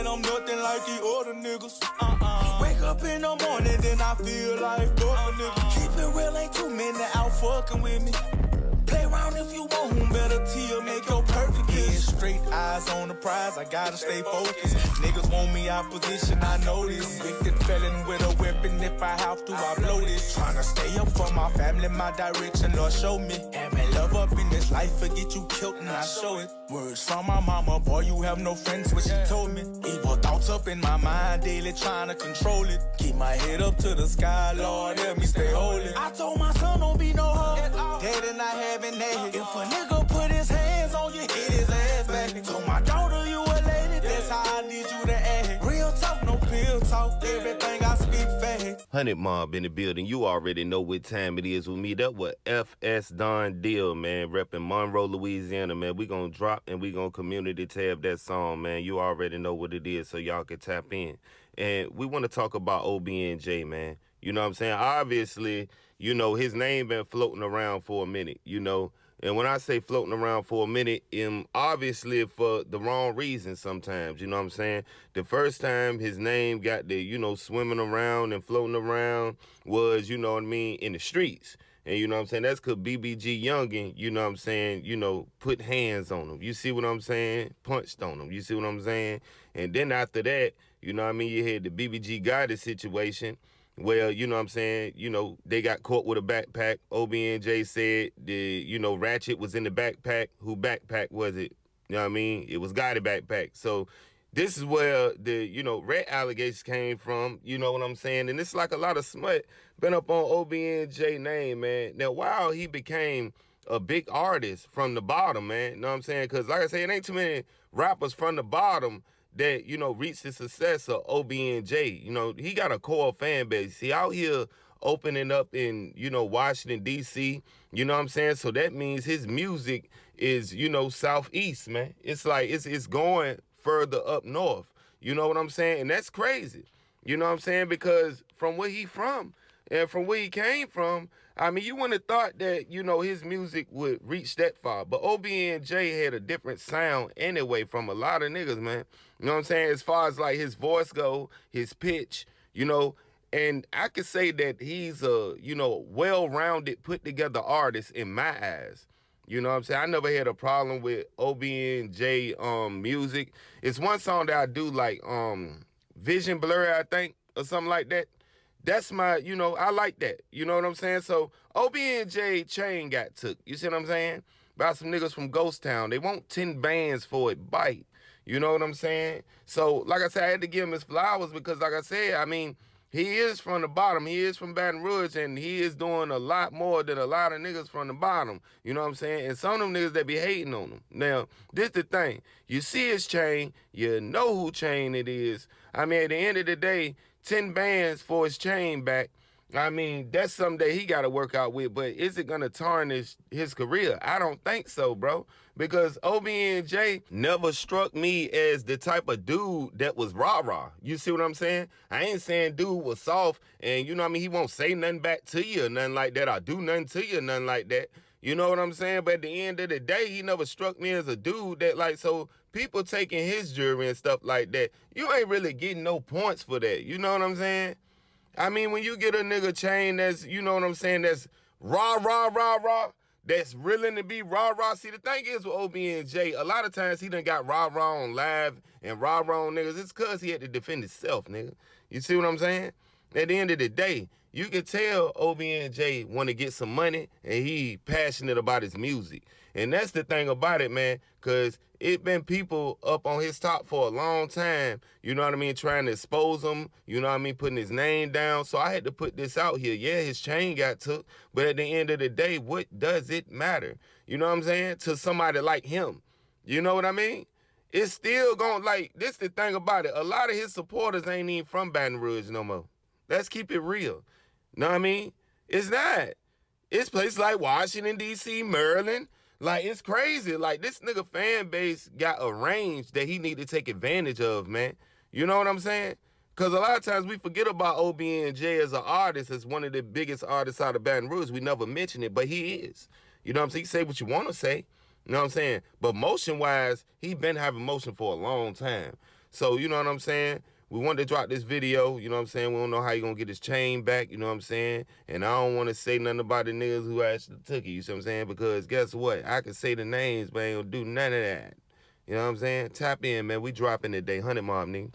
I'm nothing like the other niggas. Wake up in the morning, then I feel like fuck a nigga. Keep it real, ain't too many out fucking with me. Play around if you want, better till make your perfect kiss. Straight eyes on the prize, I gotta stay focused. Niggas want me out position, I know this. Convicted felon with a weapon, if I have to, I blow this. Tryna stay up for my family, my direction, Lord show me. Having love up in this life, forget you killed and I show it. Words from my mama, boy, you have no friends, what she told me. Evil thoughts up in my mind, daily tryna control it. Keep my head up to the sky, Lord, help me stay holy. I told my son, don't be no hoe. Daddy not having that. If a nigga put his hands on you, hit his ass back. Told my daughter you a lady, that's how I need you to act. Real talk, no pill talk, everything I speak fast. 100 Mob in the building. You already know what time it is with me. That was FS Don Deal, man, repping Monroe, Louisiana, man. We gonna drop and we gonna community tab that song, man. You already know what it is, so y'all can tap in. And we want to talk about OBNJ, man. You know what I'm saying? Obviously, you know, his name been floating around for a minute, you know. And when I say floating around for a minute, obviously for the wrong reasons sometimes, you know what I'm saying? The first time his name got the, you know, swimming around and floating around was, you know what I mean, in the streets. And you know what I'm saying? That's because BBG Youngin, you know what I'm saying, you know, put hands on him. You see what I'm saying? Punched on him. You see what I'm saying? And then after that, you know what I mean, you had the BBG Goddess situation. Well, you know what I'm saying, you know, they got caught with a backpack. OBNJ said you know, Ratchet was in the backpack. Who backpack was it? You know what I mean? It was Gotti backpack. So this is where the, you know, red allegations came from, you know what I'm saying? And it's like a lot of smut been up on OBNJ name, man. Now, while he became a big artist from the bottom, man, you know what I'm saying? Because like I say, it ain't too many rappers from the bottom that, you know, reached the success of OBNJ. You know, he got a core fan base. He out here opening up in, you know, Washington, D.C., you know what I'm saying? So that means his music is, you know, southeast, man. It's like, it's going further up north. You know what I'm saying? And that's crazy. You know what I'm saying? Because from where he from and from where he came from, I mean, you wouldn't have thought that, you know, his music would reach that far. But OBNJ had a different sound anyway from a lot of niggas, man. You know what I'm saying? As far as like his voice go, his pitch, you know, and I could say that he's a, you know, well-rounded, put-together artist in my eyes. You know what I'm saying? I never had a problem with OBNJ music. It's one song that I do like, Vision Blur, I think, or something like that. That's my, you know, I like that. You know what I'm saying? So OBNJ chain got took. You see what I'm saying? By some niggas from Ghost Town. They want 10 bands for it. Bite. You know what I'm saying? So, like I said, I had to give him his flowers because, like I said, I mean, he is from the bottom. He is from Baton Rouge, and he is doing a lot more than a lot of niggas from the bottom. You know what I'm saying? And some of them niggas that be hating on him. Now, this the thing. You see his chain. You know who chain it is. I mean, at the end of the day, 10 bands for his chain back. I mean, that's something that he got to work out with, but is it going to tarnish his career? I don't think so, bro, because OBNJ never struck me as the type of dude that was rah-rah. You see what I'm saying? I ain't saying dude was soft and, you know what I mean, he won't say nothing back to you or nothing like that or do nothing to you or nothing like that. You know what I'm saying? But at the end of the day, he never struck me as a dude that, like, so people taking his jewelry and stuff like that, you ain't really getting no points for that. You know what I'm saying? I mean, when you get a nigga chain that's, you know what I'm saying, that's rah, rah, rah, rah, that's willing to be rah, rah. See, the thing is with OBNJ, a lot of times he done got rah, rah on live and rah, rah on niggas. It's because he had to defend himself, nigga. You see what I'm saying? At the end of the day, you can tell OBNJ want to get some money and he passionate about his music. And that's the thing about it, man, because it been people up on his top for a long time, you know what I mean, trying to expose him, you know what I mean, putting his name down. So I had to put this out here. Yeah, his chain got took, but at the end of the day, what does it matter? You know what I'm saying? To somebody like him. You know what I mean? It's still going, like, this the thing about it. A lot of his supporters ain't even from Baton Rouge no more. Let's keep it real. Know what I mean? It's not. It's places like Washington, D.C., Maryland. Like, it's crazy. Like, this nigga fan base got a range that he need to take advantage of, man. You know what I'm saying? Because a lot of times we forget about OBNJ as an artist, as one of the biggest artists out of Baton Rouge. We never mention it, but he is. You know what I'm saying? You say what you want to say. You know what I'm saying? But motion-wise, he been having motion for a long time. So, you know what I'm saying? We wanted to drop this video, you know what I'm saying? We don't know how you gonna get his chain back, you know what I'm saying? And I don't want to say nothing about the niggas who actually took it, you see what I'm saying? Because guess what? I can say the names, but I ain't gonna do none of that. You know what I'm saying? Tap in, man. We dropping today. 100 mob, nigga.